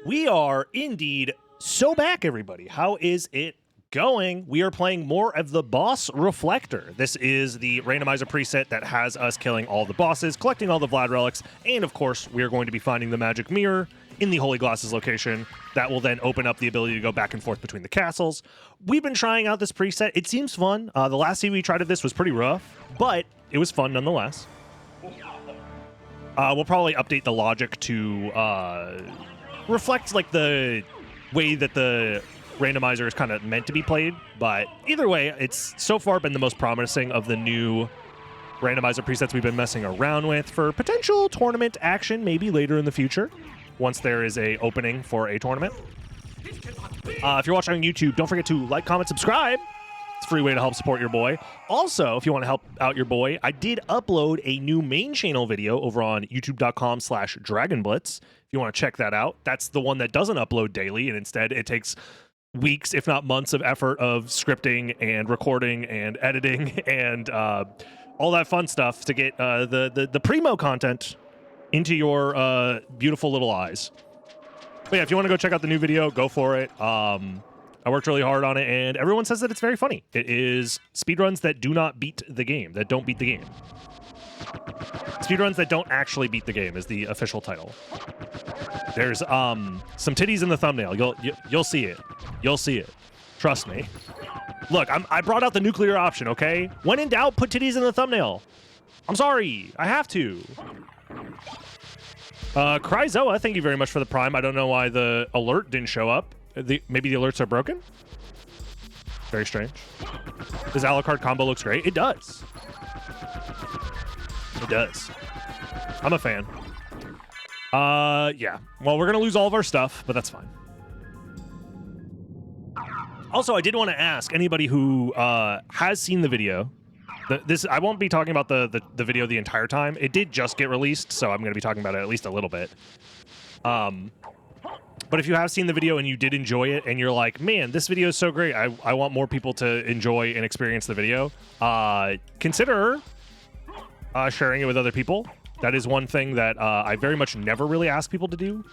We are indeed so back, everybody. How is it going? We are playing more of the boss reflector. This is the randomizer preset that has us killing all the bosses, collecting all the Vlad relics, and of course, we are going to be finding the magic mirror in the Holy Glasses location. That will then open up the ability to go back and forth between the castles. We've been trying out this preset. It seems fun. The last scene we tried of this was pretty rough, but it was fun nonetheless. We'll probably update the logic to reflect like the way that the randomizer is kind of meant to be played, but either way, it's so far been the most promising of the new randomizer presets we've been messing around with for potential tournament action maybe later in the future once there is a opening for a tournament. If you're watching on YouTube, don't forget to like, comment, subscribe. It's a free way to help support your boy. Also, if you want to help out your boy, I did upload a new main channel video over on youtube.com/Dragon Blitz. If you want to check that out, that's the one that doesn't upload daily, and instead it takes weeks, if not months, of effort of scripting and recording and editing and all that fun stuff to get the primo content into your beautiful little eyes. But yeah, if you want to go check out the new video, go for it. I worked really hard on it, and everyone says that it's very funny. It is speedruns that do not beat the game, that don't beat the game. Speedruns that don't actually beat the game is the official title. There's some titties in the thumbnail. You'll see it. You'll see it. Trust me. Look, I brought out the nuclear option, okay? When in doubt, put titties in the thumbnail. I'm sorry. I have to. Cryzoa, thank you very much for the Prime. I don't know why the alert didn't show up. Maybe the alerts are broken? Very strange. This Alucard combo looks great. It does. It does. I'm a fan. Yeah. Well, we're going to lose all of our stuff, but that's fine. Also, I did want to ask anybody who has seen the video. I won't be talking about the video the entire time. It did just get released, so I'm going to be talking about it at least a little bit. But if you have seen the video and you did enjoy it and you're like, man, this video is so great, I want more people to enjoy and experience the video, consider sharing it with other people. That is one thing that I very much never really ask people to do.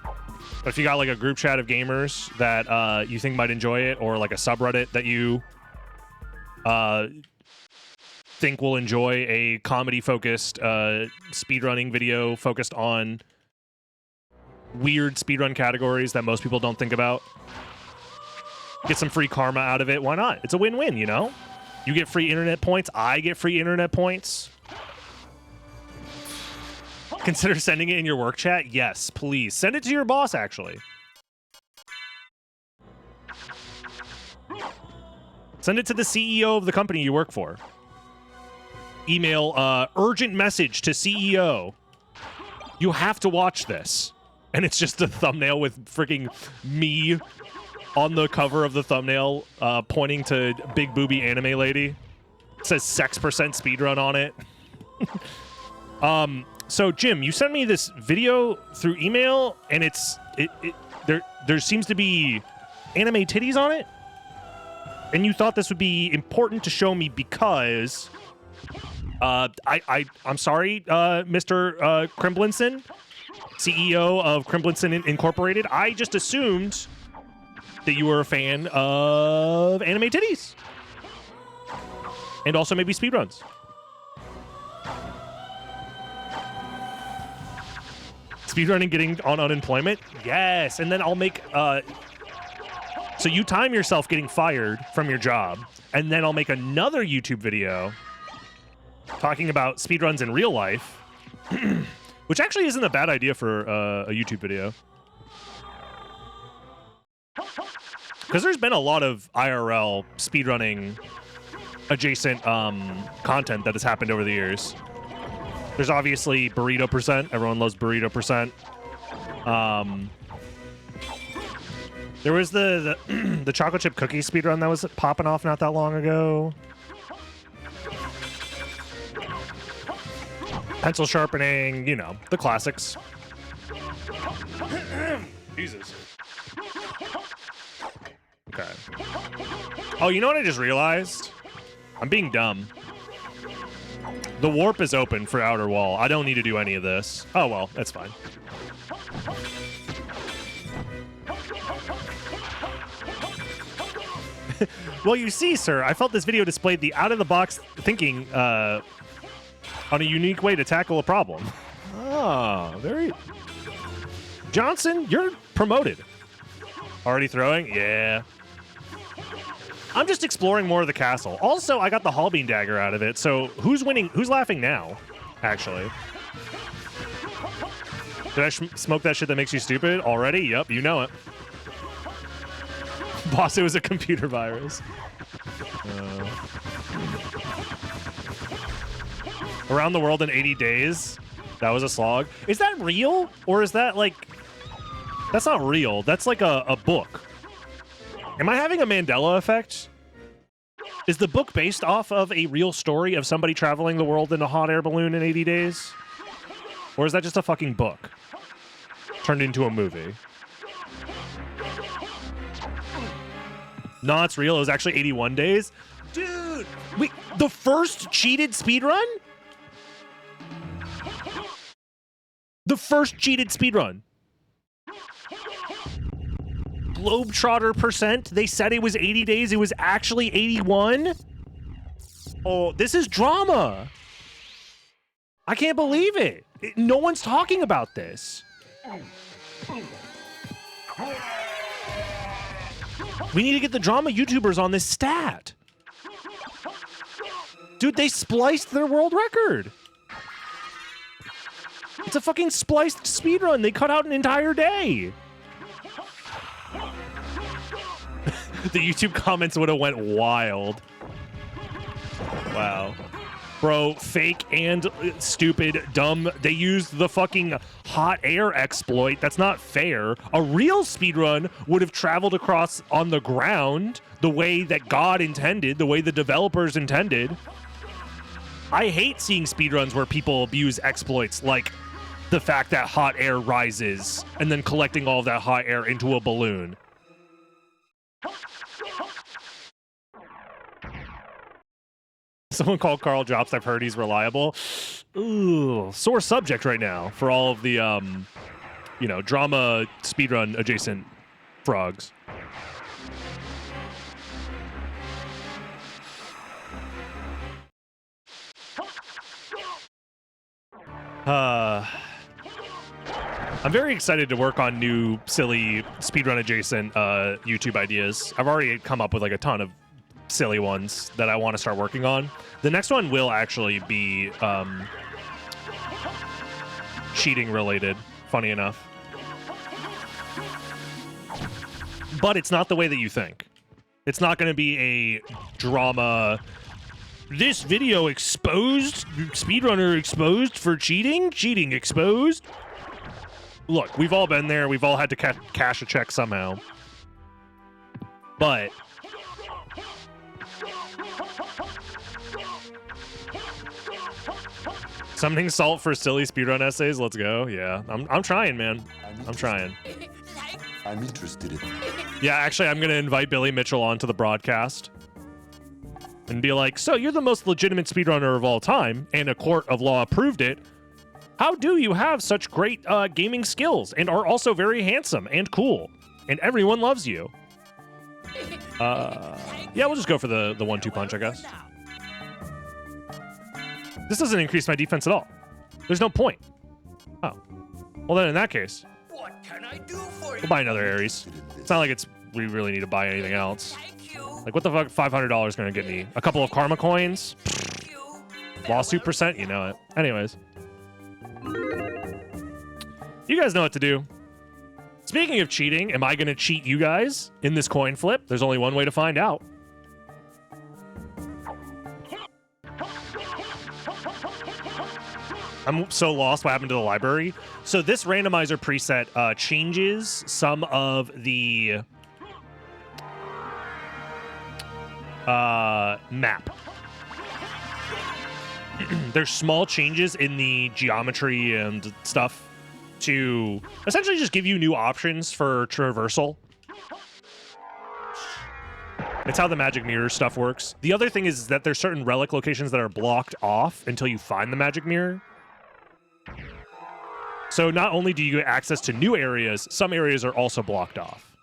But if you got like a group chat of gamers that you think might enjoy it, or like a subreddit that you think will enjoy a comedy-focused speedrunning video focused on weird speedrun categories that most people don't think about, get some free karma out of it, why not? It's a win-win, you know? You get free internet points, I get free internet points. Consider sending it in your work chat? Yes, please. Send it to your boss, actually. Send it to the CEO of the company you work for. Email, urgent message to CEO. You have to watch this. And it's just a thumbnail with freaking me on the cover of the thumbnail, pointing to big booby anime lady. It says sex % speedrun on it. So Jim, you sent me this video through email, and there seems to be anime titties on it, and you thought this would be important to show me because I'm sorry, Mr. Krimblinson, CEO of Krimblinson Incorporated. I just assumed that you were a fan of anime titties. And also maybe speedruns. Speedrunning getting on unemployment? Yes. And then I'll make... so you time yourself getting fired from your job, and then I'll make another YouTube video talking about speedruns in real life. Which actually isn't a bad idea for a YouTube video. Because there's been a lot of IRL speedrunning adjacent content that has happened over the years. There's obviously Burrito %. Everyone loves Burrito %. There was the chocolate chip cookie speedrun that was popping off not that long ago. Pencil sharpening, you know, the classics. Jesus. Okay. Oh, you know what I just realized? I'm being dumb. The warp is open for Outer Wall. I don't need to do any of this. Oh, well, that's fine. Well, you see, sir, I felt this video displayed the out-of-the-box thinking on a unique way to tackle a problem. Ah, very... Johnson, you're promoted. Already throwing? Yeah. I'm just exploring more of the castle. Also, I got the Hallbeam dagger out of it, so who's winning? Who's laughing now, actually? Did I smoke that shit that makes you stupid already? Yep, you know it. Boss, it was a computer virus. Around the world in 80 days? That was a slog. Is that real? Or is that like... That's not real. That's like a book. Am I having a Mandela effect? Is the book based off of a real story of somebody traveling the world in a hot air balloon in 80 days? Or is that just a fucking book turned into a movie? No, it's real. It was actually 81 days. Dude, wait, the first cheated speedrun? The first cheated speedrun. Globetrotter percent. They said it was 80 days. It was actually 81. Oh, this is drama. I can't believe it. No one's talking about this. We need to get the drama YouTubers on this stat. Dude, they spliced their world record. It's a fucking spliced speedrun. They cut out an entire day. The YouTube comments would have went wild. Wow. Bro, fake and stupid, dumb. They used the fucking hot air exploit. That's not fair. A real speedrun would have traveled across on the ground the way that God intended, the way the developers intended. I hate seeing speedruns where people abuse exploits like the fact that hot air rises and then collecting all of that hot air into a balloon. Someone called Carl Jobst. I've heard he's reliable. Ooh, sore subject right now for all of the, you know, drama speedrun adjacent frogs. I'm very excited to work on new silly speedrun adjacent YouTube ideas. I've already come up with like a ton of silly ones that I want to start working on. The next one will actually be cheating related, funny enough. But it's not the way that you think. It's not going to be a drama. This video exposed, speedrunner exposed for cheating, cheating exposed. Look, we've all been there. We've all had to cash a check somehow. But something salt for silly speedrun essays. Let's go. Yeah, I'm trying, man. I'm trying. I'm interested in. Yeah, actually, I'm gonna invite Billy Mitchell onto the broadcast and be like, "So you're the most legitimate speedrunner of all time, and a court of law approved it. How do you have such great gaming skills and are also very handsome and cool, and everyone loves you?" Yeah, we'll just go for the 1-2 punch, I guess. This doesn't increase my defense at all. There's no point. Oh. Well, then in that case, What can I do for you? we'll buy another Ares. It's not like we really need to buy anything else. Thank you. Like, what the fuck $500 gonna get me? A couple of karma coins? Thank you. Lawsuit percent? You know it. Anyways. You guys know what to do. Speaking of cheating, am I gonna cheat you guys in this coin flip? There's only one way to find out. I'm so lost what happened to the library. So this randomizer preset changes some of the map. There's small changes in the geometry and stuff to essentially just give you new options for traversal. It's how the magic mirror stuff works. The other thing is that there's certain relic locations that are blocked off until you find the magic mirror. So not only do you get access to new areas, some areas are also blocked off.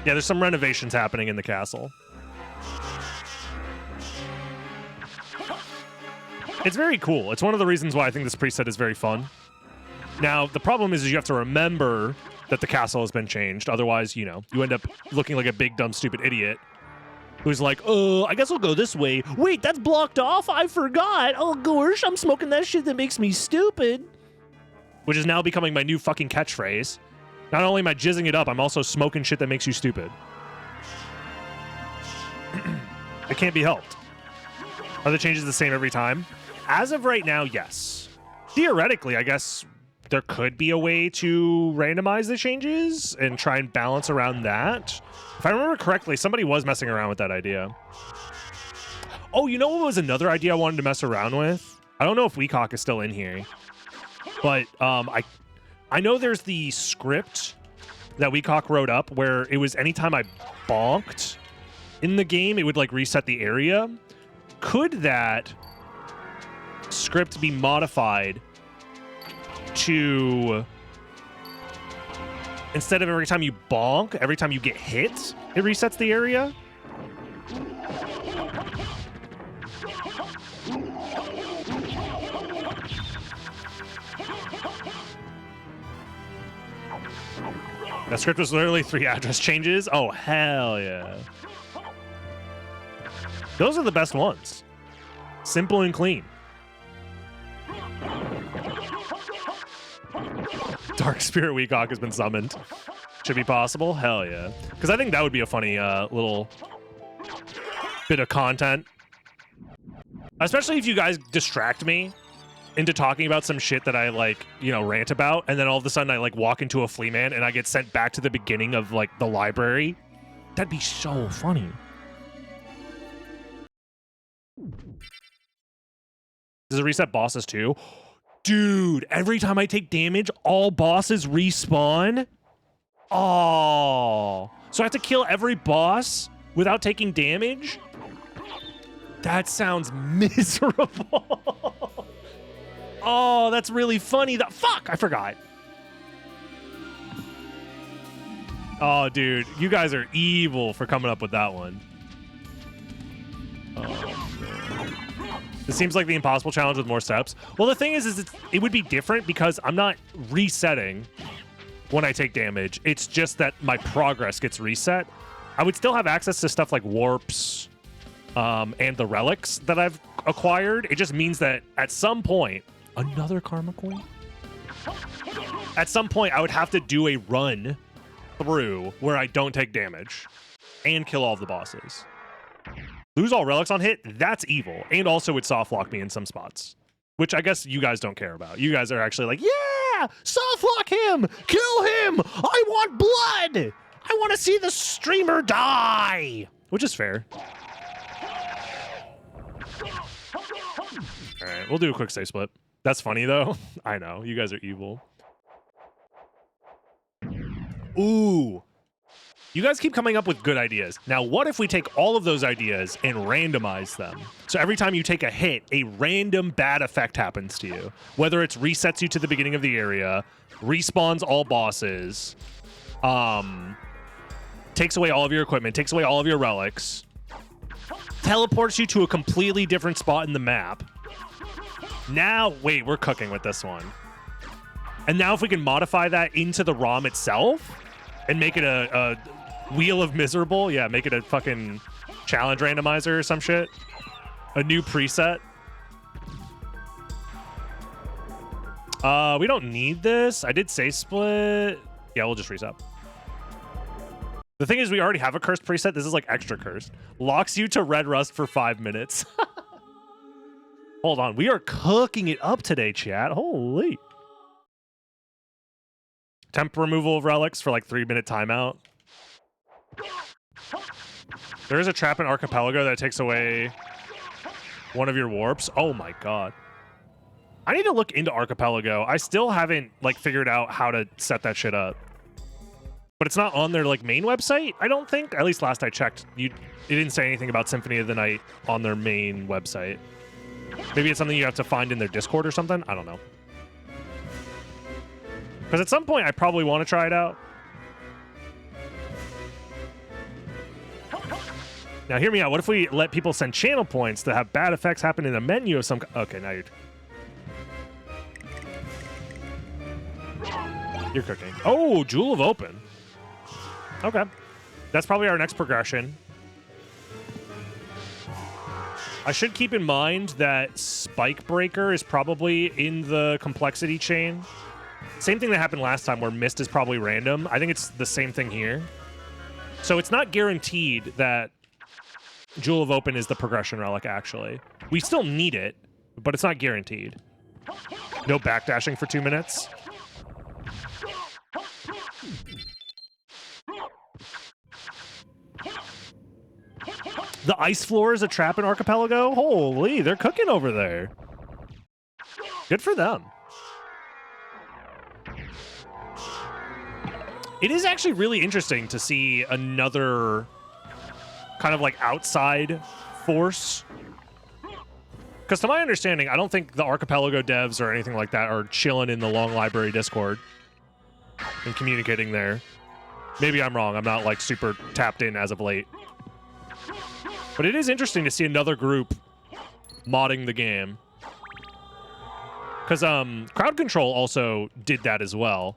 Yeah, there's some renovations happening in the castle. It's very cool. It's one of the reasons why I think this preset is very fun. Now, the problem is you have to remember that the castle has been changed. Otherwise, you know, you end up looking like a big, dumb, stupid idiot who's like, oh, I guess we'll go this way. Wait, that's blocked off? I forgot. Oh, gosh, I'm smoking that shit that makes me stupid. Which is now becoming my new fucking catchphrase. Not only am I jizzing it up, I'm also smoking shit that makes you stupid. It can't be helped. Are the changes the same every time? As of right now, yes. Theoretically, I guess there could be a way to randomize the changes and try and balance around that. If I remember correctly, somebody was messing around with that idea. Oh, you know what was another idea I wanted to mess around with? I don't know if Weecock is still in here, but I know there's the script that Weecock wrote up where it was anytime I bonked in the game, it would like reset the area. Could that script be modified to, instead of every time you bonk, every time you get hit, it resets the area? That script was literally 3 address changes? Oh, hell yeah. Those are the best ones. Simple and clean. Dark Spirit Weecock has been summoned. Should be possible? Hell yeah. Because I think that would be a funny little bit of content. Especially if you guys distract me into talking about some shit that I, like, you know, rant about, and then all of a sudden I, like, walk into a flea man and I get sent back to the beginning of, like, the library. That'd be so funny. Does it reset bosses too? Dude, every time I take damage, all bosses respawn? Oh. So I have to kill every boss without taking damage? That sounds miserable. Oh, that's really funny. Fuck, I forgot. Oh, dude, you guys are evil for coming up with that one. Oh. This seems like the impossible challenge with more steps. Well, the thing is it would be different because I'm not resetting when I take damage. It's just that my progress gets reset. I would still have access to stuff like warps and the relics that I've acquired. It just means that at some point, another karma coin? At some point, I would have to do a run through where I don't take damage and kill all of the bosses. Lose all relics on hit? That's evil. And also would soft lock me in some spots, which I guess you guys don't care about. You guys are actually like, yeah, soft lock him, kill him. I want blood. I want to see the streamer die, which is fair. All right, we'll do a quick save split. That's funny though. I know, you guys are evil. Ooh. You guys keep coming up with good ideas. Now, what if we take all of those ideas and randomize them? So every time you take a hit, a random bad effect happens to you. Whether it's resets you to the beginning of the area, respawns all bosses, takes away all of your equipment, takes away all of your relics, teleports you to a completely different spot in the map. Now, wait, we're cooking with this one. And now if we can modify that into the ROM itself and make it a Wheel of Miserable, yeah, make it a fucking challenge randomizer or some shit. A new preset. We don't need this. I did say split. Yeah, we'll just reset. The thing is, we already have a cursed preset. This is like extra cursed. Locks you to red rust for 5 minutes. Hold on. We are cooking it up today, chat. Holy. Temp removal of relics for like 3-minute timeout. There is a trap in Archipelago that takes away one of your warps. Oh my god. I need to look into Archipelago. I still haven't like figured out how to set that shit up. But it's not on their like main website, I don't think. At least last I checked, it didn't say anything about Symphony of the Night on their main website. Maybe it's something you have to find in their Discord or something. I don't know. Because at some point I probably want to try it out. Now, hear me out. What if we let people send channel points to have bad effects happen in a menu of some... Okay, now you're cooking. Oh, Jewel of Open. Okay. That's probably our next progression. I should keep in mind that Spike Breaker is probably in the complexity chain. Same thing that happened last time where Mist is probably random. I think it's the same thing here. So it's not guaranteed that Jewel of Open is the progression relic, actually. We still need it, but it's not guaranteed. No backdashing for 2 minutes. The ice floor is a trap in Archipelago? Holy, they're cooking over there. Good for them. It is actually really interesting to see another kind of like outside force. Because to my understanding, I don't think the Archipelago devs or anything like that are chilling in the Long Library Discord and communicating there. Maybe I'm wrong. I'm not like super tapped in as of late. But it is interesting to see another group modding the game. Because Crowd Control also did that as well.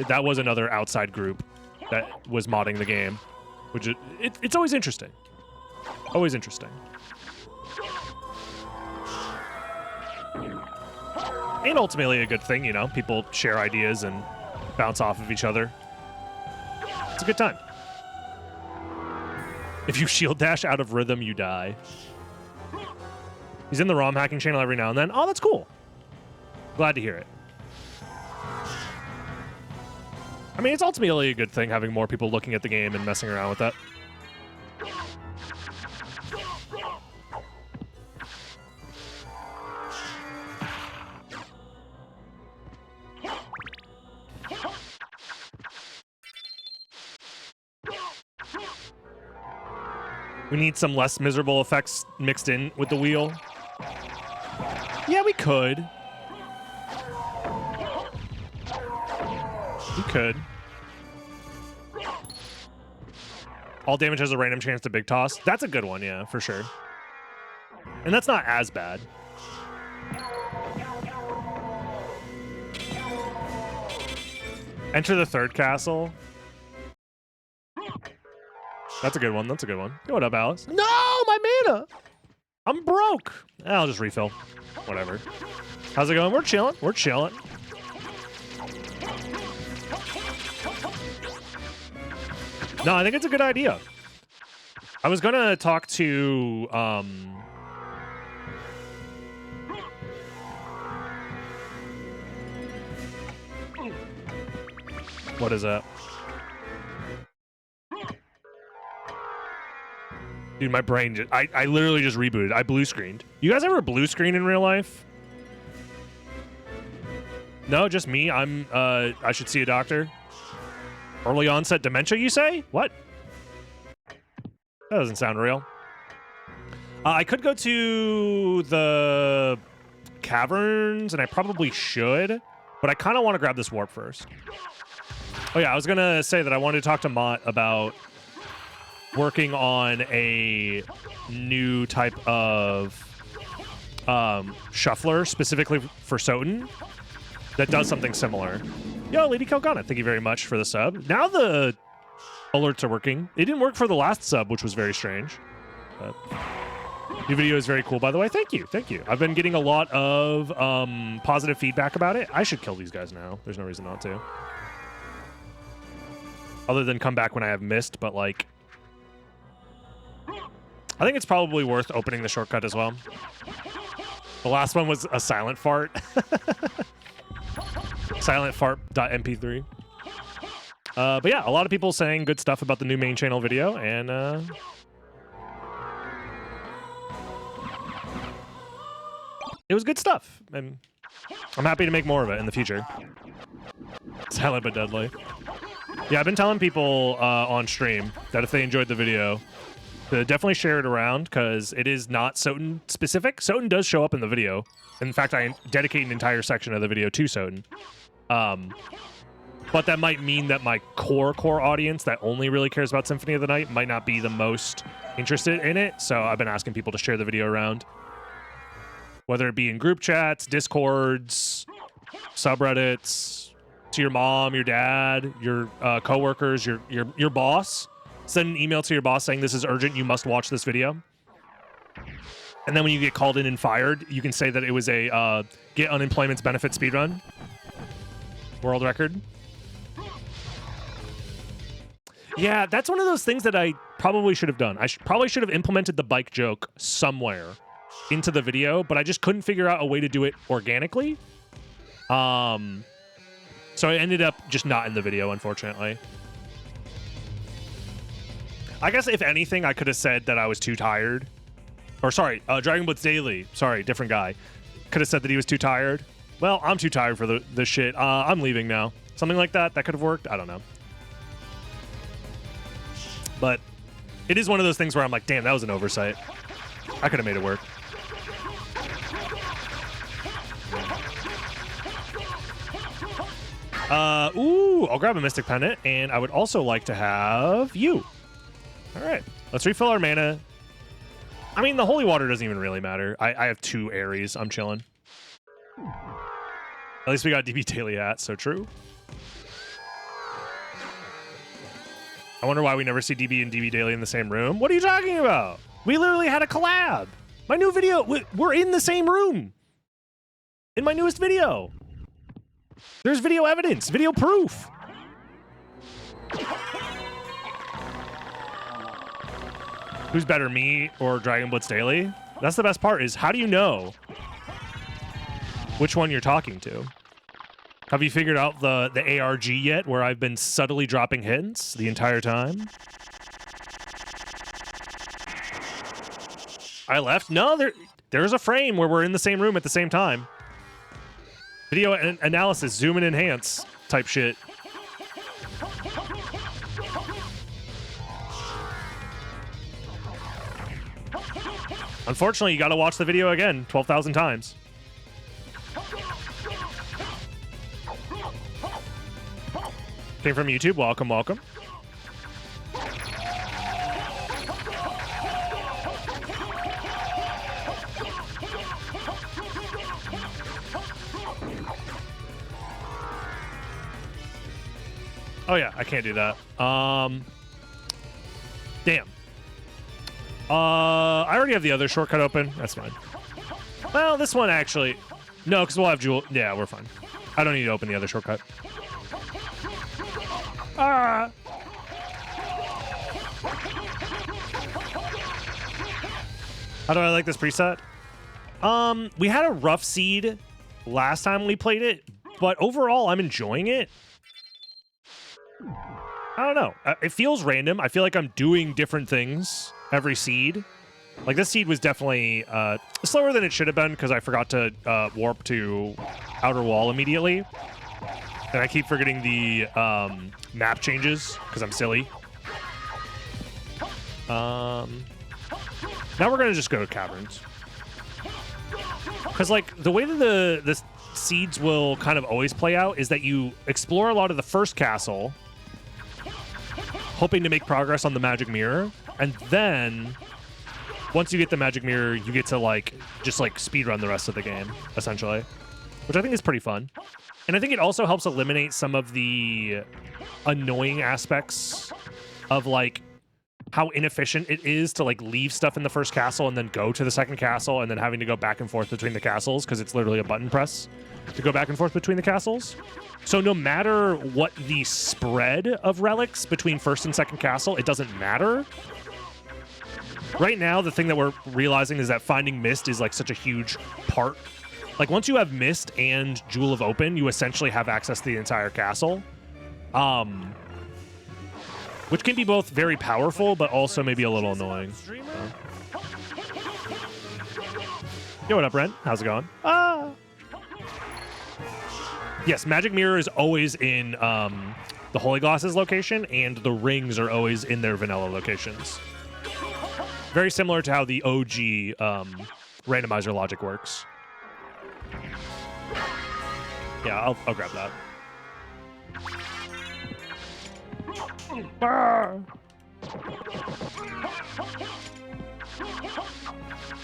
That was another outside group that was modding the game. Which it's always interesting. Always interesting. And ultimately a good thing, you know? People share ideas and bounce off of each other. It's a good time. If you shield dash out of rhythm, you die. He's in the ROM hacking channel every now and then. Oh, that's cool. Glad to hear it. I mean, it's ultimately a good thing having more people looking at the game and messing around with it. We need some less miserable effects mixed in with the wheel. Yeah, we could. We could. All damage has a random chance to big toss. That's a good one, yeah, for sure. And that's not as bad. Enter the third castle. That's a good one. That's a good one. What up, Alice? No, my mana! I'm broke. I'll just refill. Whatever. How's it going? We're chilling. We're chilling. No, I think it's a good idea. I was going to talk to... What is that? Dude, my brain just... I literally just rebooted. I blue screened. You guys ever blue screen in real life? No, just me. I should see a doctor. Early onset dementia, you say? What? That doesn't sound real. I could go to the caverns, and I probably should, but I kind of want to grab this warp first. Oh yeah, I was gonna say that I wanted to talk to Mott about working on a new type of shuffler specifically for SotN that does something similar. Yo, Lady Kelgana, thank you very much for the sub. Now the alerts are working. It didn't work for the last sub, which was very strange. But new video is very cool, by the way. Thank you, thank you. I've been getting a lot of positive feedback about it. I should kill these guys now. There's no reason not to. Other than come back when I have missed, but like... I think it's probably worth opening the shortcut as well. The last one was a silent fart. Silent fart.mp3. But yeah, a lot of people saying good stuff about the new main channel video, and it was good stuff, and I'm happy to make more of it in the future. Silent but deadly. Yeah, I've been telling people on stream that if they enjoyed the video, to definitely share it around, because it is not SotN specific. SotN does show up in the video. In fact, I dedicate an entire section of the video to SotN. But that might mean that my core audience that only really cares about Symphony of the Night might not be the most interested in it, so I've been asking people to share the video around. Whether it be in group chats, Discords, subreddits, to your mom, your dad, your coworkers, your boss. Send an email to your boss saying this is urgent, you must watch this video. And then when you get called in and fired, you can say that it was a get unemployment's benefit speedrun. World record. Yeah, that's one of those things that I probably should have done. I probably should have implemented the bike joke somewhere into the video, but I just couldn't figure out a way to do it organically. So I ended up just not in the video, unfortunately. I guess if anything, I could have said that I was too tired. Or sorry, Dragon Blitz Daily. Sorry, different guy. Could have said that he was too tired. Well, I'm too tired for this shit. I'm leaving now. Something like that. That could have worked. I don't know. But it is one of those things where I'm like, damn, that was an oversight. I could have made it work. Ooh, I'll grab a Mystic Pendant, and I would also like to have you. All right, let's refill our mana. I mean, the Holy Water doesn't even really matter. I have 2 Aries. I'm chilling. At least we got DB Daily at, so true. I wonder why we never see DB and DB Daily in the same room. What are you talking about? We literally had a collab. My new video, we're in the same room. In my newest video. There's video evidence, video proof. Who's better, me or Dragon Blitz Daily? That's the best part, is how do you know which one you're talking to? Have you figured out the ARG yet, where I've been subtly dropping hints the entire time? I left? No, there's a frame where we're in the same room at the same time. Video analysis, zoom and enhance type shit. Unfortunately, you gotta watch the video again 12,000 times. Came from YouTube. Welcome, welcome. Oh yeah, I can't do that. Damn. I already have the other shortcut open. That's fine. Well, this one actually... No, because we'll have Jewel... Yeah, we're fine. I don't need to open the other shortcut. Ah! How do I like this preset? We had a rough seed last time we played it, but overall, I'm enjoying it. I don't know. It feels random. I feel like I'm doing different things every seed. Like, this seed was definitely slower than it should have been because I forgot to warp to Outer Wall immediately. And I keep forgetting the map changes because I'm silly. Now we're going to just go to Caverns. Because, like, the way that the seeds will kind of always play out is that you explore a lot of the first castle, hoping to make progress on the magic mirror, and then once you get the magic mirror, you get to like just like speedrun the rest of the game, essentially, which I think is pretty fun. And I think it also helps eliminate some of the annoying aspects of like how inefficient it is to like leave stuff in the first castle and then go to the second castle and then having to go back and forth between the castles because it's literally a button press to go back and forth between the castles. So no matter what the spread of relics between first and second castle, it doesn't matter. Right now, the thing that we're realizing is that finding Mist is like such a huge part. Like once you have Mist and Jewel of Open, you essentially have access to the entire castle. Which can be both very powerful, but also maybe a little annoying. So. Yo, what up, Brent? How's it going? Yes, Magic Mirror is always in the Holy Glasses location, and the rings are always in their vanilla locations. Very similar to how the OG randomizer logic works. Yeah, I'll grab that.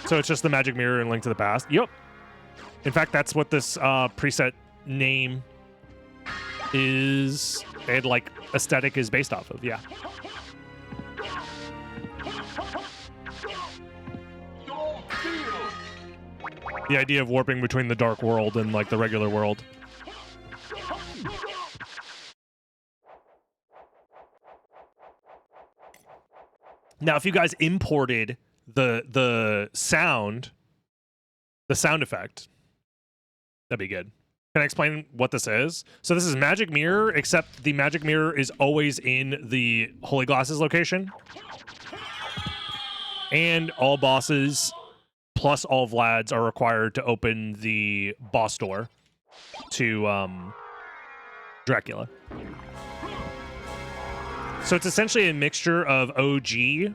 So it's just the magic mirror and Link to the Past. Yep. In fact, that's what this preset name is, and like aesthetic is based off of. Yeah. The idea of warping between the dark world and like the regular world. Now, if you guys imported the sound effect, that'd be good. Can I explain what this is? So this is Magic Mirror, except the Magic Mirror is always in the Holy Glasses location. And all bosses plus all Vlads are required to open the boss door to Dracula. So it's essentially a mixture of OG,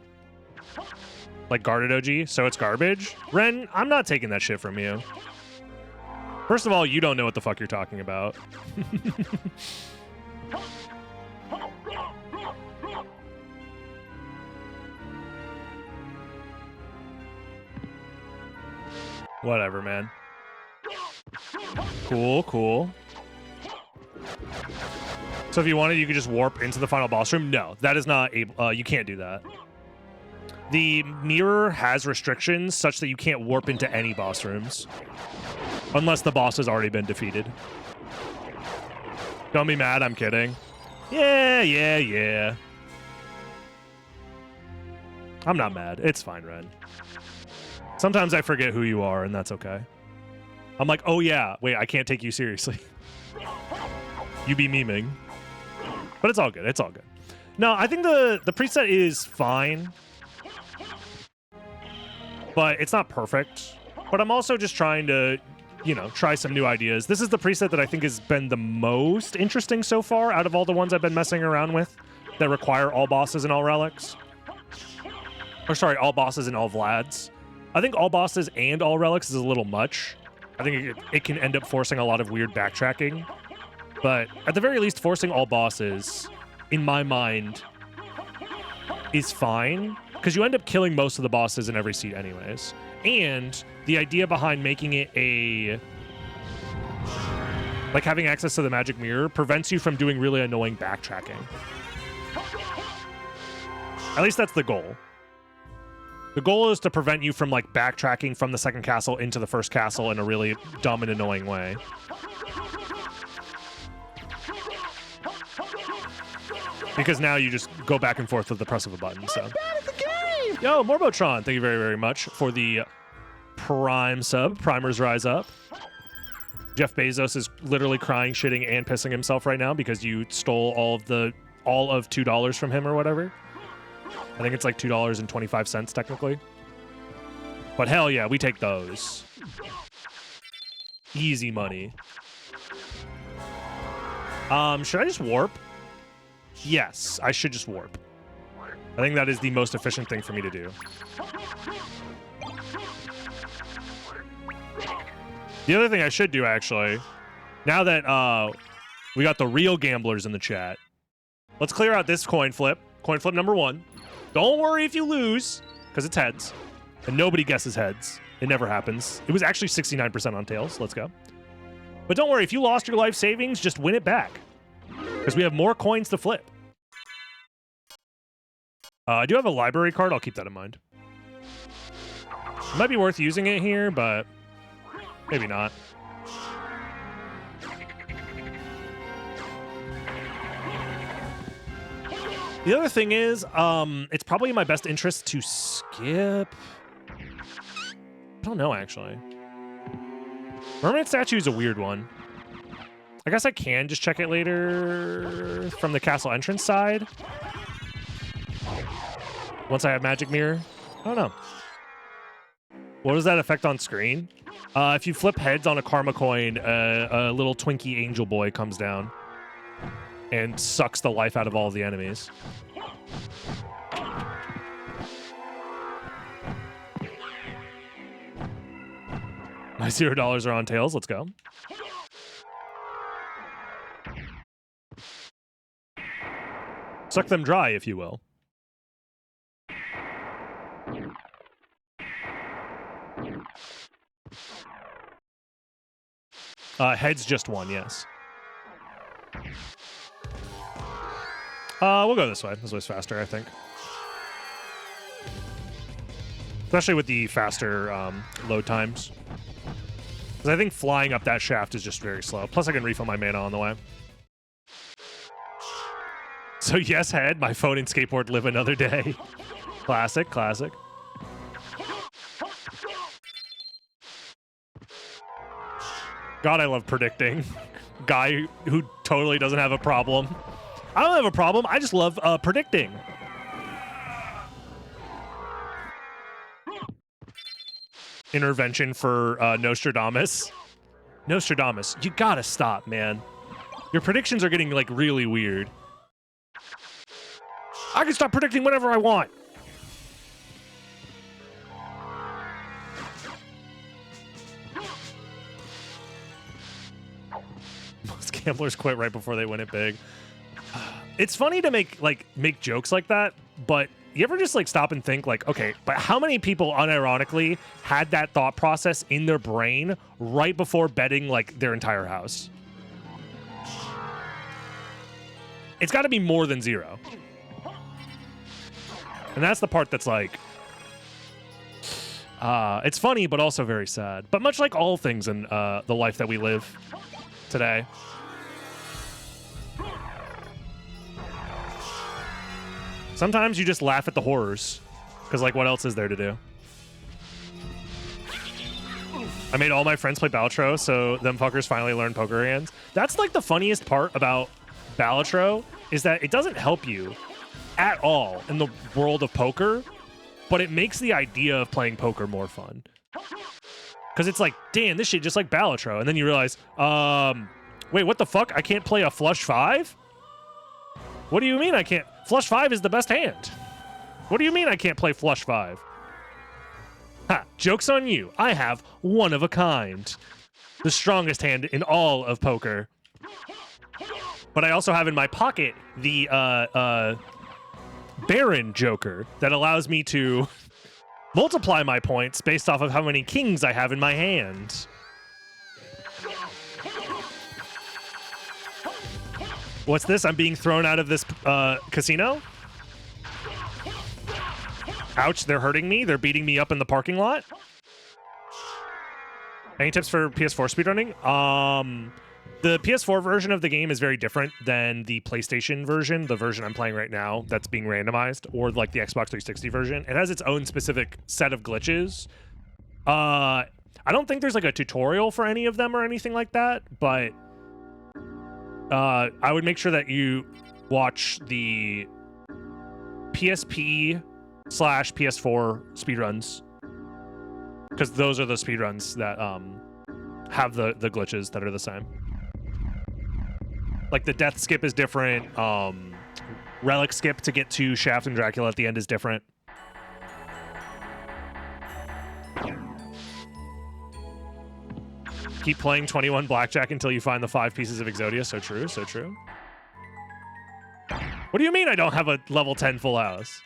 like guarded OG, so it's garbage. Ren, I'm not taking that shit from you. First of all, you don't know what the fuck you're talking about. Whatever, man. Cool, cool. So if you wanted, you could just warp into the final boss room. No, that is not able. You can't do that. The mirror has restrictions such that you can't warp into any boss rooms. Unless the boss has already been defeated. Don't be mad, I'm kidding. Yeah. I'm not mad. It's fine, Ren. Sometimes I forget who you are, and that's okay. I'm like, oh yeah, wait, I can't take you seriously. You be memeing. But it's all good, it's all good. No, I think the preset is fine. But it's not perfect. But I'm also just trying to, you know, try some new ideas. This is the preset that I think has been the most interesting so far out of all the ones I've been messing around with that require all bosses and all relics. Or sorry, all bosses and all Vlads. I think all bosses and all relics is a little much. I think it can end up forcing a lot of weird backtracking. But at the very least, forcing all bosses, in my mind, is fine. Because you end up killing most of the bosses in every seat anyways. And the idea behind making it like having access to the magic mirror prevents you from doing really annoying backtracking. At least that's the goal. The goal is to prevent you from like backtracking from the second castle into the first castle in a really dumb and annoying way. Because now you just go back and forth with the press of a button. So. Yo, Morbotron, thank you very, very much for the Prime sub. Primers rise up. Jeff Bezos is literally crying, shitting, and pissing himself right now because you stole all of $2 from him or whatever. I think it's like $2.25 technically. But hell yeah, we take those. Easy money. Should I just warp? Yes, I should just warp. I think that is the most efficient thing for me to do. The other thing I should do, actually, now that we got the real gamblers in the chat, let's clear out this coin flip. Coin flip number 1. Don't worry if you lose, because it's heads. And nobody guesses heads. It never happens. It was actually 69% on tails. Let's go. But don't worry, if you lost your life savings, just win it back. Because we have more coins to flip. I do have a library card. I'll keep that in mind. It might be worth using it here, but maybe not. The other thing is, it's probably in my best interest to skip. I don't know, actually. Mermaid statue is a weird one. I guess I can just check it later from the castle entrance side. Once I have magic mirror. I don't know. What does that affect on screen? If you flip heads on a karma coin, a little Twinkie angel boy comes down and sucks the life out of all of the enemies. My $0 are on tails. Let's go. Suck them dry, if you will. Heads just one, yes. We'll go this way. This way's faster, I think. Especially with the faster load times. Because I think flying up that shaft is just very slow. Plus, I can refill my mana on the way. So yes, head, my phone and skateboard live another day. Classic, classic. God, I love predicting. Guy who totally doesn't have a problem. I don't have a problem. I just love predicting. Intervention for Nostradamus. Nostradamus, you gotta stop, man. Your predictions are getting, like, really weird. I can stop predicting whatever I want. Most gamblers quit right before they win it big. It's funny to make jokes like that, but you ever just like stop and think like, okay, but how many people unironically had that thought process in their brain right before betting like their entire house? It's got to be more than zero. And that's the part that's like, it's funny, but also very sad. But much like all things in the life that we live today. Sometimes you just laugh at the horrors, because like what else is there to do? I made all my friends play Balatro, so them fuckers finally learned poker hands. That's like the funniest part about Balatro, is that it doesn't help you at all in the world of poker, but it makes the idea of playing poker more fun. Because it's like, damn, this shit just like Balatro. And then you realize, wait, what the fuck? I can't play a flush 5? What do you mean I can't? Flush 5 is the best hand. What do you mean I can't play flush 5? Ha, joke's on you. I have one of a kind. The strongest hand in all of poker. But I also have in my pocket the Baron Joker that allows me to multiply my points based off of how many kings I have in my hand. What's this? I'm being thrown out of this casino? Ouch, they're hurting me. They're beating me up in the parking lot. Any tips for PS4 speedrunning? The PS4 version of the game is very different than the PlayStation version, the version I'm playing right now that's being randomized, or like the Xbox 360 version. It has its own specific set of glitches. I don't think there's like a tutorial for any of them or anything like that, but I would make sure that you watch the PSP/PS4 speedruns, because those are the speedruns that have the glitches that are the same. Like the death skip is different. Relic skip to get to Shaft and Dracula at the end is different. Keep playing 21 blackjack until you find the 5 pieces of Exodia. So true, so true. What do you mean I don't have a level 10 full house?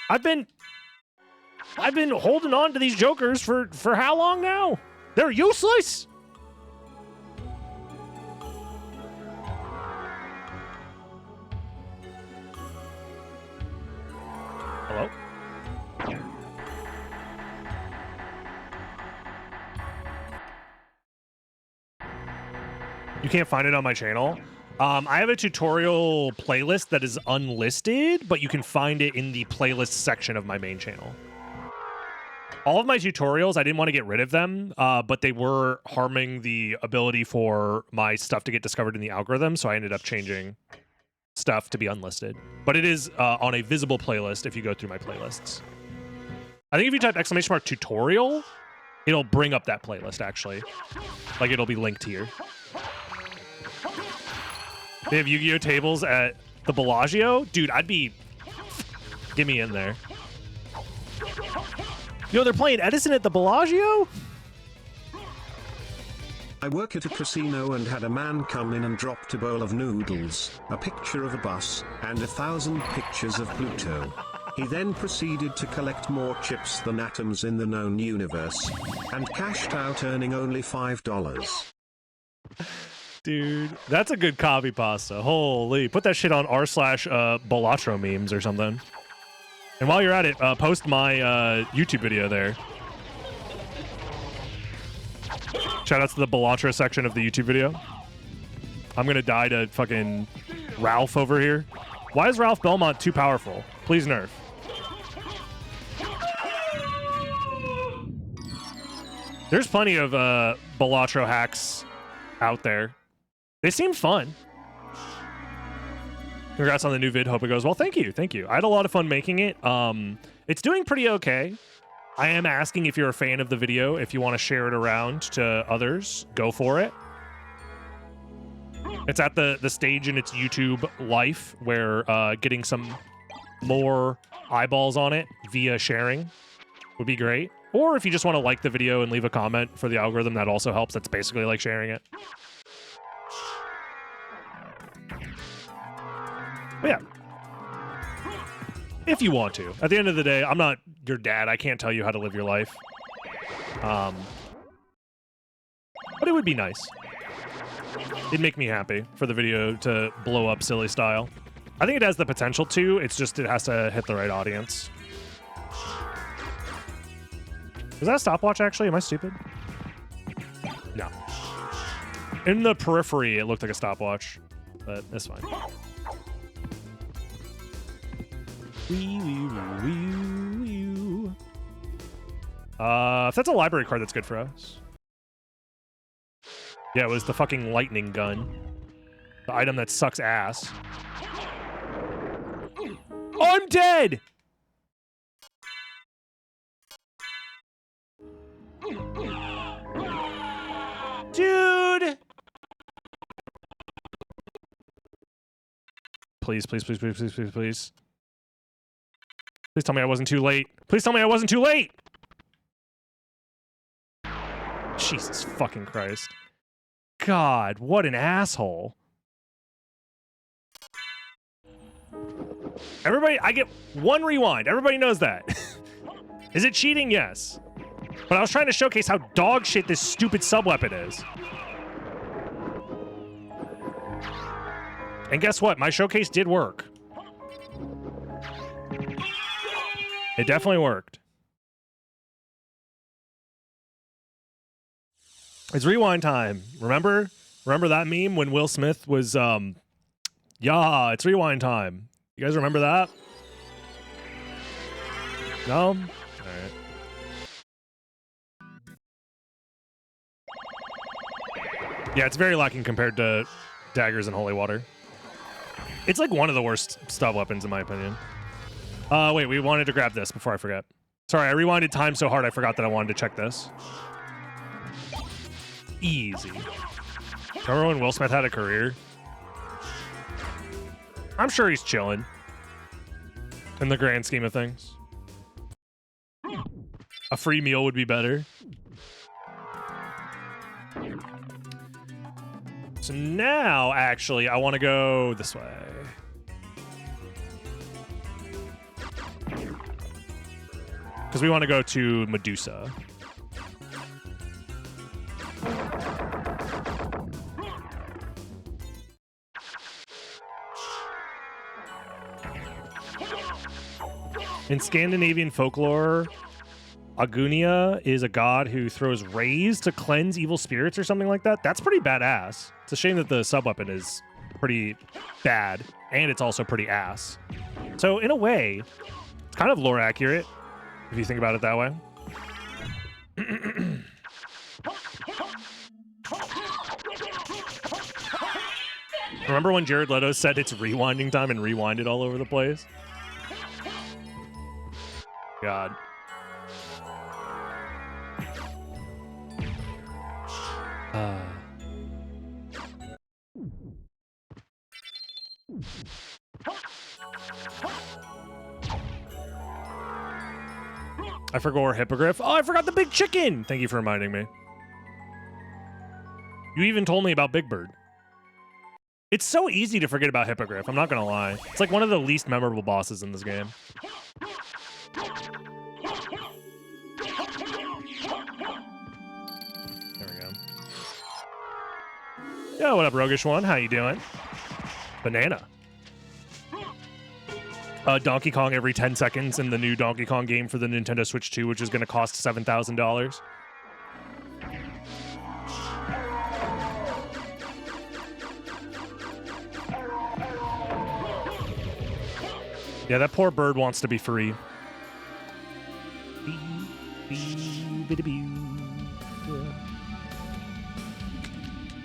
I've been holding on to these jokers for how long now? They're useless. Hello? You can't find it on my channel. I have a tutorial playlist that is unlisted, but you can find it in the playlist section of my main channel. All of my tutorials, I didn't want to get rid of them, but they were harming the ability for my stuff to get discovered in the algorithm, so I ended up changing stuff to be unlisted. But it is on a visible playlist if you go through my playlists. I think if you type !tutorial, it'll bring up that playlist, actually. Like, it'll be linked here. They have Yu-Gi-Oh! Tables at the Bellagio? Dude, I'd be... Get me in there. Yo, they're playing Edison at the Bellagio? I work at a casino and had a man come in and dropped a bowl of noodles, a picture of a bus, and 1,000 pictures of Pluto. He then proceeded to collect more chips than atoms in the known universe, and cashed out earning only $5. Dude, that's a good copy pasta. Holy, put that shit on r/Balatro memes or something. And while you're at it, post my YouTube video there. Shout out to the Balatro section of the YouTube video. I'm gonna die to fucking Ralph over here. Why is Ralph Belmont too powerful? Please nerf. There's plenty of Balatro hacks out there. They seem fun. Congrats on the new vid. Hope it goes well. Thank you. Thank you. I had a lot of fun making it. It's doing pretty okay. I am asking if you're a fan of the video, if you want to share it around to others, go for it. It's at the stage in its YouTube life where getting some more eyeballs on it via sharing would be great. Or if you just want to like the video and leave a comment for the algorithm, that also helps. That's basically like sharing it. But yeah. If you want to. At the end of the day, I'm not your dad. I can't tell you how to live your life. But it would be nice. It'd make me happy for the video to blow up silly style. I think it has the potential to. It's just it has to hit the right audience. Was that a stopwatch, actually? Am I stupid? No. In the periphery, it looked like a stopwatch. But that's fine. If that's a library card, that's good for us. Yeah, it was the fucking lightning gun. The item that sucks ass. Oh, I'm dead! Dude! Please, please, please, please, please, please, please. Please tell me I wasn't too late. Please tell me I wasn't too late! Jesus fucking Christ. God, what an asshole. Everybody, I get one rewind. Everybody knows that. Is it cheating? Yes. But I was trying to showcase how dog shit this stupid sub-weapon is. And guess what? My showcase did work. It definitely worked. It's rewind time. Remember? Remember that meme when Will Smith was, yeah, it's rewind time. You guys remember that? No? All right. Yeah, it's very lacking compared to daggers and holy water. It's like one of the worst stub weapons in my opinion. Wait, we wanted to grab this before I forget. Sorry, I rewinded time so hard I forgot that I wanted to check this. Easy. Remember when Will Smith had a career? I'm sure he's chilling. In the grand scheme of things. A free meal would be better. So now, actually, I want to go this way. Because we want to go to Medusa. In Scandinavian folklore, Agunia is a god who throws rays to cleanse evil spirits or something like that. That's pretty badass. It's a shame that the sub-weapon is pretty bad, and it's also pretty ass. So in a way, it's kind of lore accurate, if you think about it that way. Remember when Jared Leto said it's rewinding time and rewinded all over the place? God. I forgot Hippogriff. Oh, I forgot the big chicken! Thank you for reminding me. You even told me about Big Bird. It's so easy to forget about Hippogriff, I'm not gonna lie. It's like one of the least memorable bosses in this game. There we go. Yo, what up, Roguish One? How you doing? Banana. Donkey Kong every 10 seconds in the new Donkey Kong game for the Nintendo Switch 2, which is going to cost $7,000. Yeah, that poor bird wants to be free.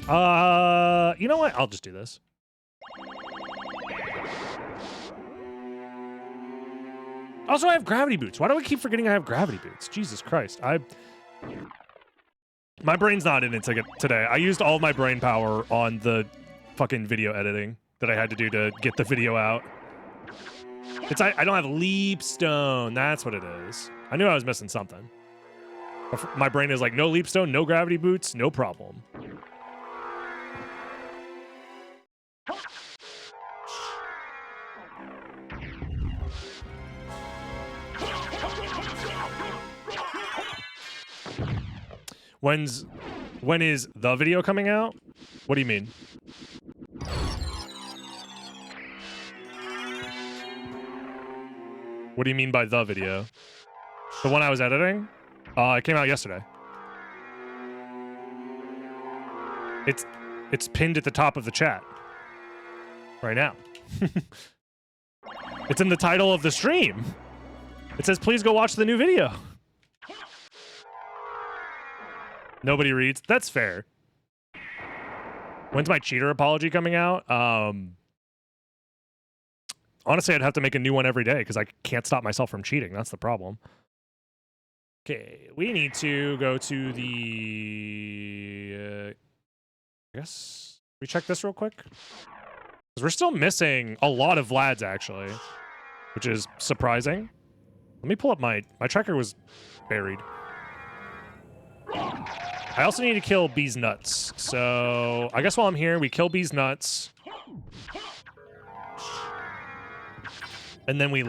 You know what? I'll just do this. Also, I have gravity boots. Why do I keep forgetting I have gravity boots? Jesus Christ. My brain's not in it today. I used all of my brain power on the fucking video editing that I had to do to get the video out. I don't have leap stone. That's what it is. I knew I was missing something. My brain is like, no leap stone, no gravity boots, no problem. When is the video coming out? What do you mean? What do you mean by the video? The one I was editing? It came out yesterday. It's pinned at the top of the chat. Right now. It's in the title of the stream. It says, please go watch the new video. Nobody reads. That's fair. When's my cheater apology coming out? Honestly, I'd have to make a new one every day because I can't stop myself from cheating. That's the problem. Okay, we need to go to the... I guess we check this real quick. Because we're still missing a lot of Vlads, actually, which is surprising. Let me pull up my tracker was buried. I also need to kill Bee's nuts. So I guess while I'm here, we kill Bee's nuts. And then we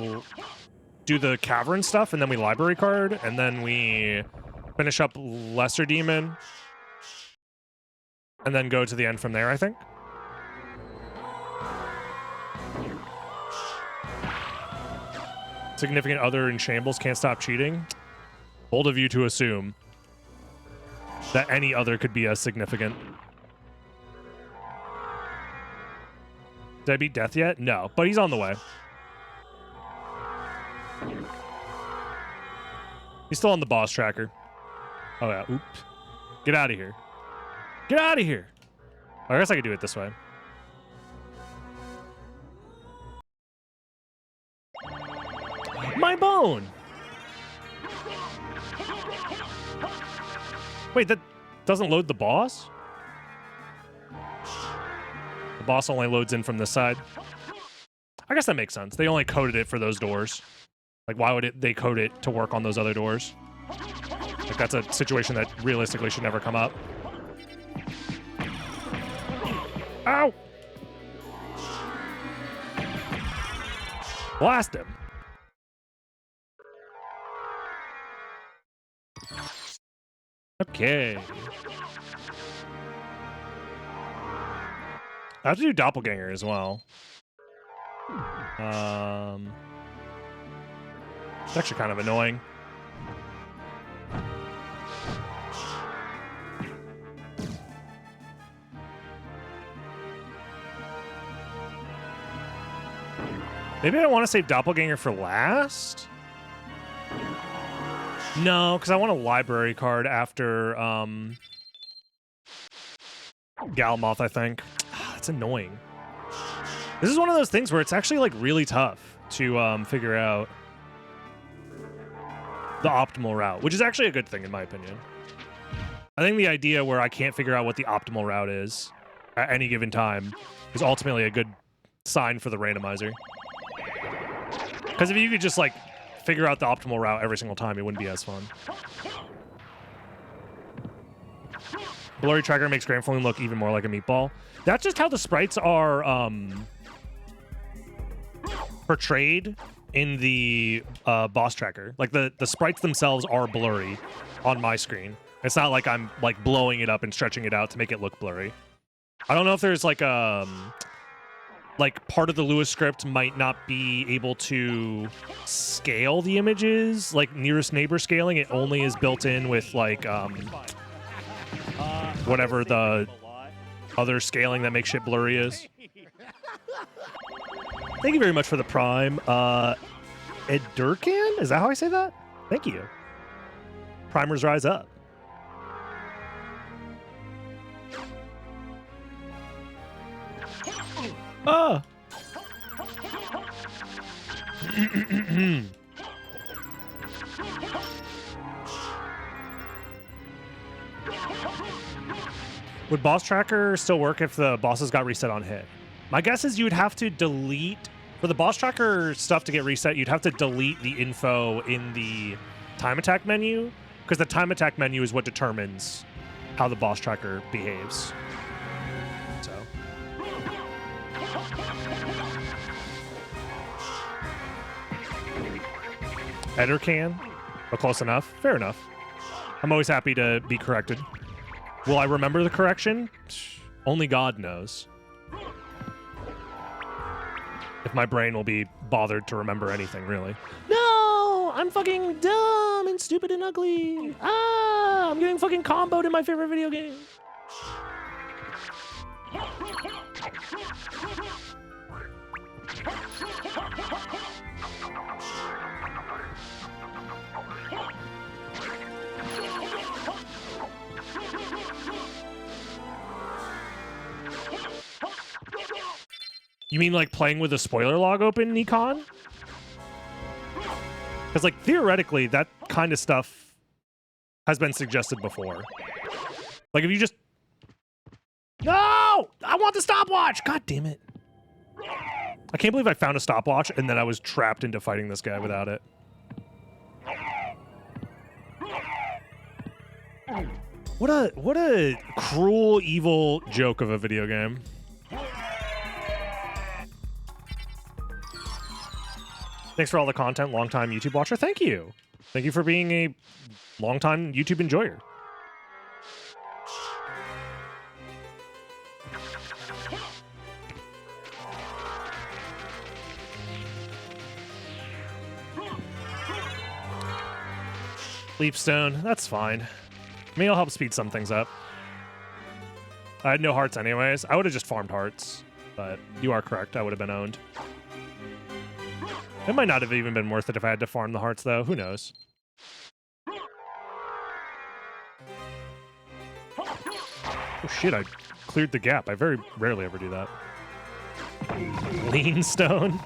do the cavern stuff, and then we library card, and then we finish up Lesser Demon. And then go to the end from there, I think. Significant other in shambles can't stop cheating. Bold of you to assume that any other could be as significant. Did I beat Death yet? No, but he's on the way. He's still on the boss tracker. Oh yeah, oops. Get out of here. Get out of here! I guess I could do it this way. My bone! Wait, that doesn't load the boss? The boss only loads in from this side. I guess that makes sense. They only coded it for those doors. Like, why would they code it to work on those other doors? Like, that's a situation that realistically should never come up. Ow! Blast him. Okay. I have to do Doppelganger as well. It's actually kind of annoying. Maybe I don't want to save Doppelganger for last? No, because I want a library card after Galmoth, I think. That's annoying. This is one of those things where it's actually like really tough to figure out the optimal route, which is actually a good thing in my opinion. I think the idea where I can't figure out what the optimal route is at any given time is ultimately a good sign for the randomizer. Because if you could just like figure out the optimal route every single time, it wouldn't be as fun. Blurry tracker makes Grand Flume look even more like a meatball. That's just how the sprites are portrayed in the boss tracker. Like the sprites themselves are blurry on my screen. It's not like I'm like blowing it up and stretching it out to make it look blurry. I don't know if there's like part of the Lewis script might not be able to scale the images, like nearest neighbor scaling. It only is built in with like whatever the other scaling that makes shit blurry is. Thank you very much for the Prime. Edurkan? Is that how I say that? Thank you. Primers rise up. Ah! Would boss tracker still work if the bosses got reset on hit? My guess is you would have to delete, for the boss tracker stuff to get reset, you'd have to delete the info in the time attack menu, because the time attack menu is what determines how the boss tracker behaves. So. Edurkan? Oh, close enough. Fair enough. I'm always happy to be corrected. Will I remember the correction? Only God knows. If my brain will be bothered to remember anything, really. No! I'm fucking dumb and stupid and ugly! Ah! I'm getting fucking comboed in my favorite video game! You mean like playing with a spoiler log open, Nikon? Because like theoretically, that kind of stuff has been suggested before. Like if you just... No! I want the stopwatch! God damn it. I can't believe I found a stopwatch and then I was trapped into fighting this guy without it. What a cruel, evil joke of a video game. Thanks for all the content, long-time YouTube watcher. Thank you. Thank you for being a long-time YouTube enjoyer. Leapstone, that's fine. Maybe I'll help speed some things up. I had no hearts anyways. I would have just farmed hearts, but you are correct. I would have been owned. It might not have even been worth it if I had to farm the hearts, though. Who knows? Oh, shit, I cleared the gap. I very rarely ever do that. Lean stone?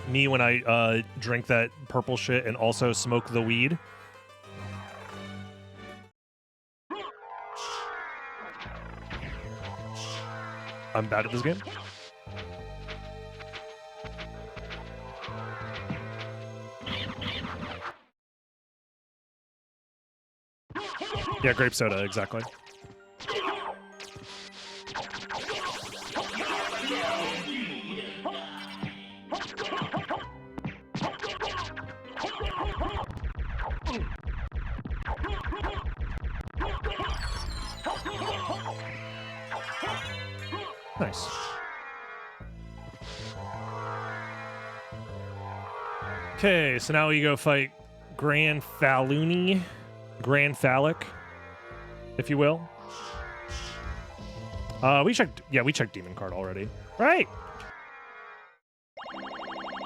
Me when I drink that purple shit and also smoke the weed. I'm bad at this game. Yeah, grape soda, exactly. Nice. Okay, so now we go fight Grand Falloony. Grand Phallic, if you will. We checked Demon Card already. Right.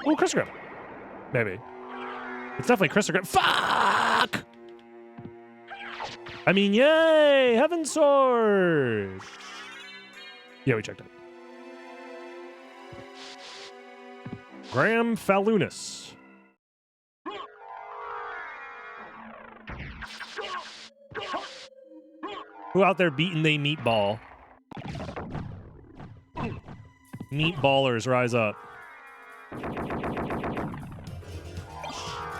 Ooh, Crystal Grip. Maybe. It's definitely Crystal Grip. Fuck! I mean, yay! Heaven Sword! Yeah, we checked it. Graham Fallunis. Who out there beating they meatball? Meatballers, rise up.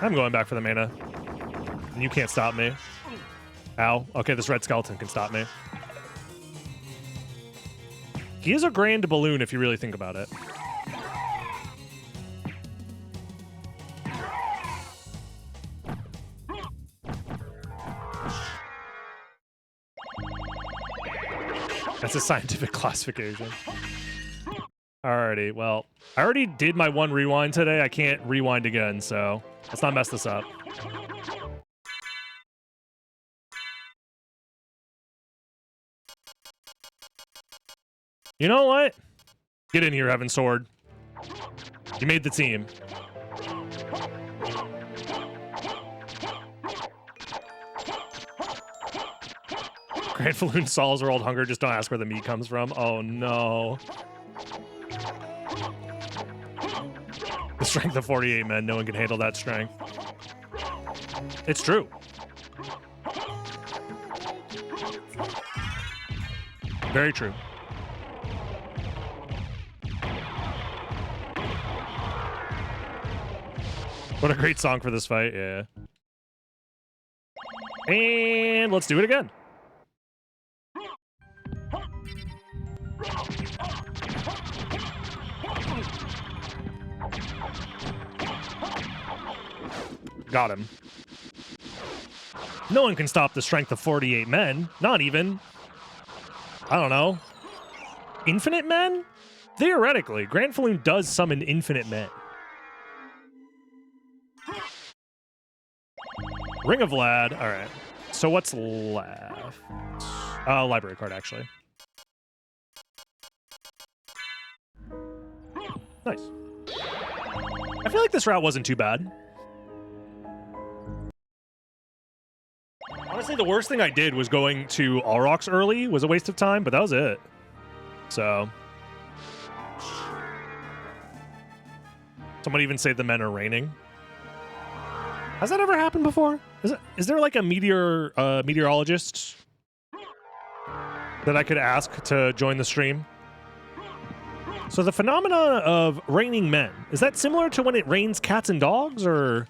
I'm going back for the mana. And you can't stop me. Ow. Okay, this red skeleton can stop me. He is a grand balloon if you really think about it. That's a scientific classification. Alrighty, well, I already did my one rewind today. I can't rewind again, so let's not mess this up. You know what? Get in here, Heaven Sword. You made the team. Grand Falloon solves world hunger. Just don't ask where the meat comes from. Oh, no. The strength of 48 men. No one can handle that strength. It's true. Very true. What a great song for this fight, yeah. And let's do it again. Got him. No one can stop the strength of 48 men. Not even, I don't know, infinite men? Theoretically, Grand Falloon does summon infinite men. Ring of Vlad. All right. So what's left? Library card, actually. Nice. I feel like this route wasn't too bad. Honestly, the worst thing I did was going to Aurochs early was a waste of time, but that was it. So. Someone even say the men are raining. Has that ever happened before? Is there like a meteorologist that I could ask to join the stream? So the phenomenon of raining men, is that similar to when it rains cats and dogs, or?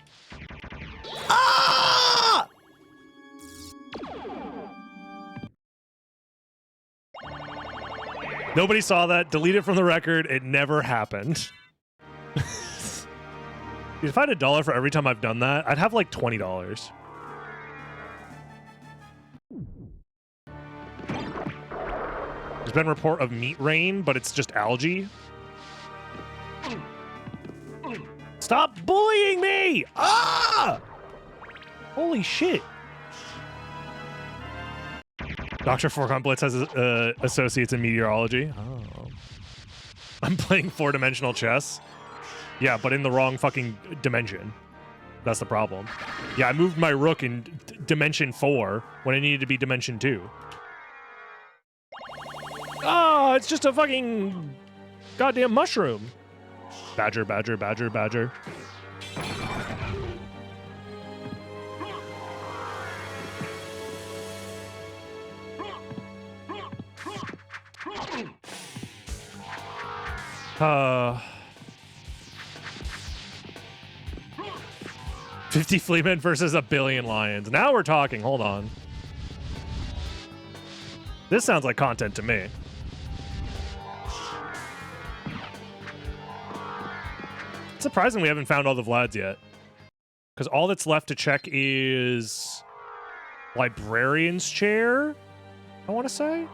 Ah! Nobody saw that. Delete it from the record. It never happened. If I had $1 for every time I've done that, I'd have like $20. There's been report of meat rain, but it's just algae. Stop bullying me! Ah! Holy shit. Dr. Forcon Blitz has associates in meteorology. Oh. I'm playing 4-dimensional chess. Yeah, but in the wrong fucking dimension. That's the problem. Yeah, I moved my rook in dimension 4 when it needed to be dimension 2. Oh, it's just a fucking goddamn mushroom. Badger, badger, badger, badger. Uh... 50 Fleamen versus a billion lions. Now we're talking. Hold on. This sounds like content to me. It's surprising we haven't found all the Vlads yet. Because all that's left to check is Librarian's Chair, I want to say.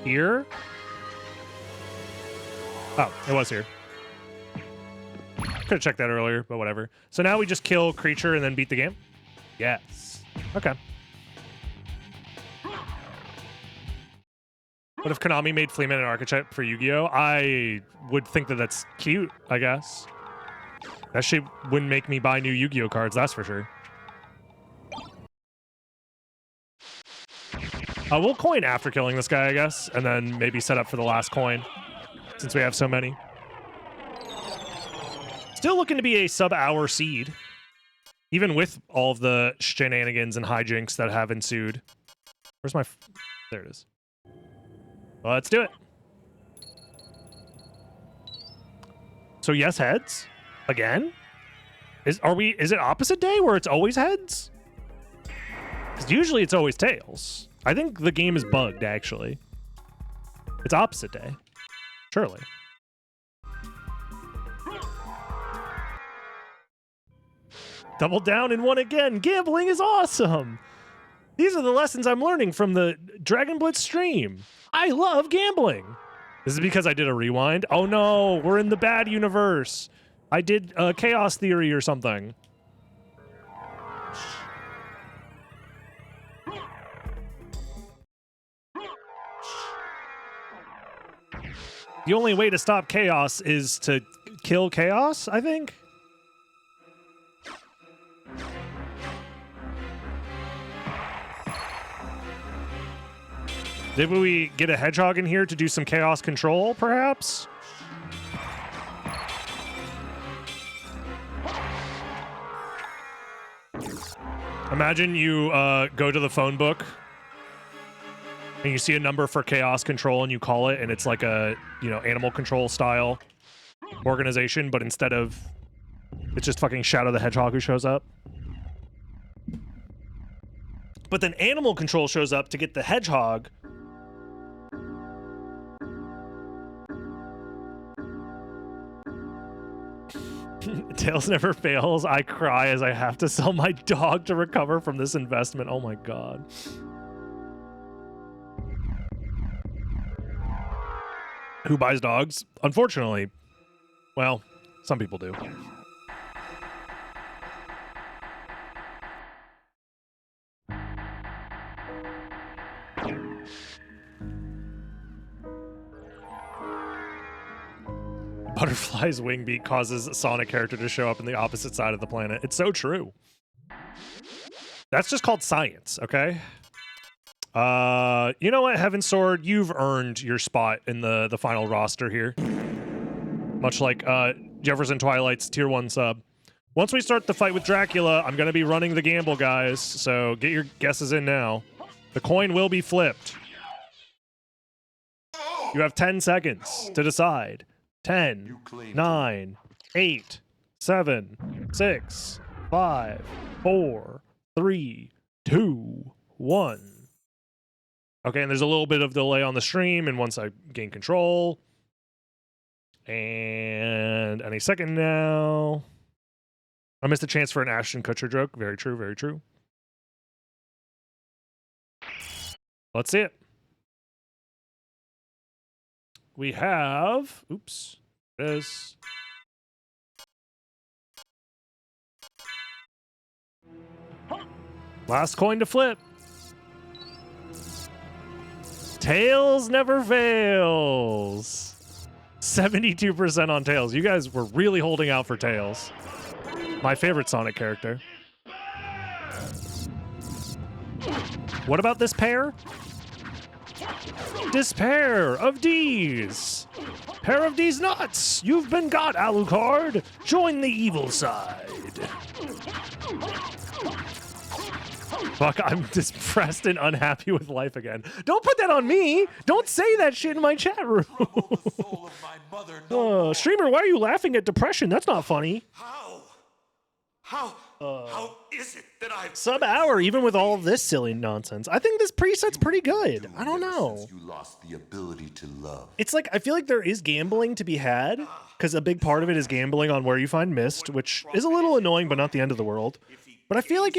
Here? Oh, it was here. Could have checked that earlier, but whatever. So now we just kill creature and then beat the game? Yes. Okay. What if Konami made Fleaman an archetype for Yu-Gi-Oh? I would think that that's cute, I guess. That shit wouldn't make me buy new Yu-Gi-Oh cards, that's for sure. We'll coin after killing this guy, I guess, and then maybe set up for the last coin, since we have so many. Still looking to be a sub-hour seed, even with all of the shenanigans and hijinks that have ensued. Where's my... There it is. Well, let's do it. So yes, heads. Again? Is it opposite day where it's always heads? Because usually it's always tails. I think the game is bugged, actually. It's opposite day. Surely. Double down and won again. Gambling is awesome. These are the lessons I'm learning from the Dragon Blitz stream. I love gambling. This is because I did a rewind. Oh no, we're in the bad universe. I did chaos theory or something. The only way to stop chaos is to kill chaos, I think. Did we get a hedgehog in here to do some chaos control, perhaps? Imagine you go to the phone book and you see a number for chaos control and you call it, and it's like a, you know, animal control style organization, but instead of, it's just fucking Shadow the Hedgehog who shows up. But then animal control shows up to get the hedgehog. Tails never fails. I cry as I have to sell my dog to recover from this investment. Oh my god. Who buys dogs? Unfortunately, well, some people do. Butterfly's wing beat causes a Sonic character to show up in the opposite side of the planet. It's so true. That's just called science, okay? You know what, Heaven Sword? You've earned your spot in the final roster here. Much like Jefferson Twilight's tier 1 sub. Once we start the fight with Dracula, I'm going to be running the gamble, guys. So get your guesses in now. The coin will be flipped. You have 10 seconds to decide. 10, 9, 8, 7, 6, 5, 4, 3, 2, 1. Okay, and there's a little bit of delay on the stream, and once I gain control. And any second now. I missed a chance for an Ashton Kutcher joke. Very true, very true. Let's see it. We have, oops, this. Last coin to flip. Tails never fails. 72% on Tails. You guys were really holding out for Tails. My favorite Sonic character. What about this pair? Despair of D's. Pair of D's nuts. You've been got, Alucard. Join the evil side. Fuck, I'm depressed and unhappy with life again. Don't put that on me. Don't say that shit in my chat room. Streamer, why are you laughing at depression? That's not funny. How is it that I've sub-hour, even with all of this silly nonsense? I think this preset's pretty good. I don't know. You lost the ability to love. It's like, I feel like there is gambling to be had, because a big part of it is gambling on where you find Mist, which is a little annoying, but not the end of the world. But I feel like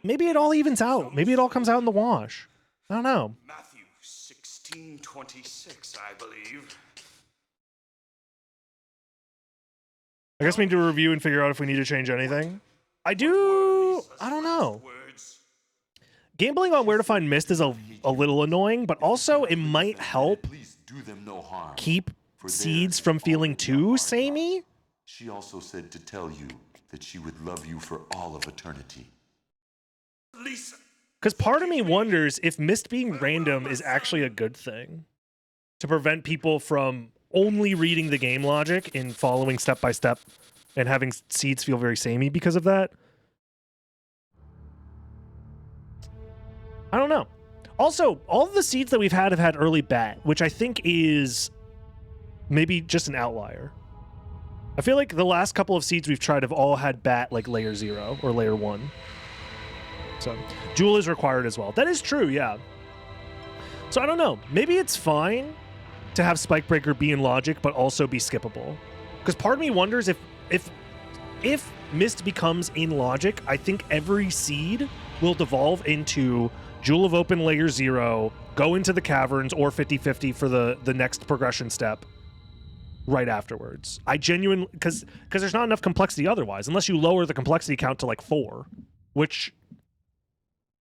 maybe it all evens out. Maybe it all comes out in the wash. I don't know. Matthew 16:26, I believe. I guess we need to review and figure out if we need to change anything. I don't know. Gambling on where to find Mist is a little annoying, but also it might help keep seeds from feeling too samey. She also said to tell you that she would love you for all of eternity. Lisa. Because part of me wonders if Mist being random is actually a good thing. To prevent people from only reading the game logic and following step by step and having seeds feel very samey because of that. I don't know. Also, all of the seeds that we've had have had early bat, which I think is maybe just an outlier. I feel like the last couple of seeds we've tried have all had bat like layer 0 or layer 1. So Jewel is required as well. That is true, yeah. So I don't know. Maybe it's fine to have Spike Breaker be in logic, but also be skippable. Because part of me wonders if Mist becomes in logic, I think every seed will devolve into Jewel of Open layer 0, go into the caverns, or 50-50 for the next progression step right afterwards. I genuinely, because there's not enough complexity otherwise, unless you lower the complexity count to like 4, which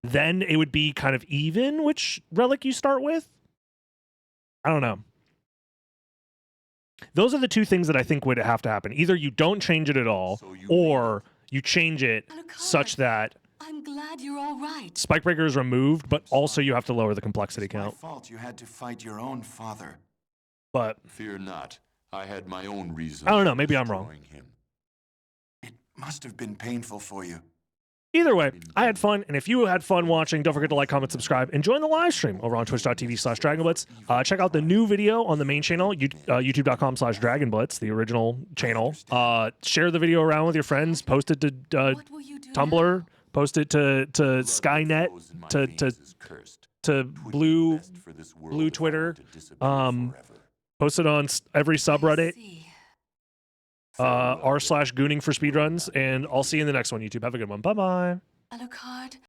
then it would be kind of even which relic you start with. I don't know. Those are the two things that I think would have to happen. Either you don't change it at all, or you change it such that I'm glad you're all right. Spike Breaker is removed, but also you have to lower the complexity It's my count. fault you had to fight your own father. But Fear not. I had my own reasons. I don't know, maybe I'm wrong. for destroying him. It must have been painful for you. either way, I had fun, and if you had fun watching, don't forget to like, comment, subscribe, and join the live stream over on twitch.tv/Dragon Blitz. Check out the new video on the main channel, youtube.com/Dragon Blitz, the original channel. Share the video around with your friends, post it to What will you do Tumblr, post it to Skynet, to Blue Twitter, post it on every subreddit, See. r/gooning for speedruns, and I'll see you in the next one, YouTube. Have a good one. Bye-bye. Alucard,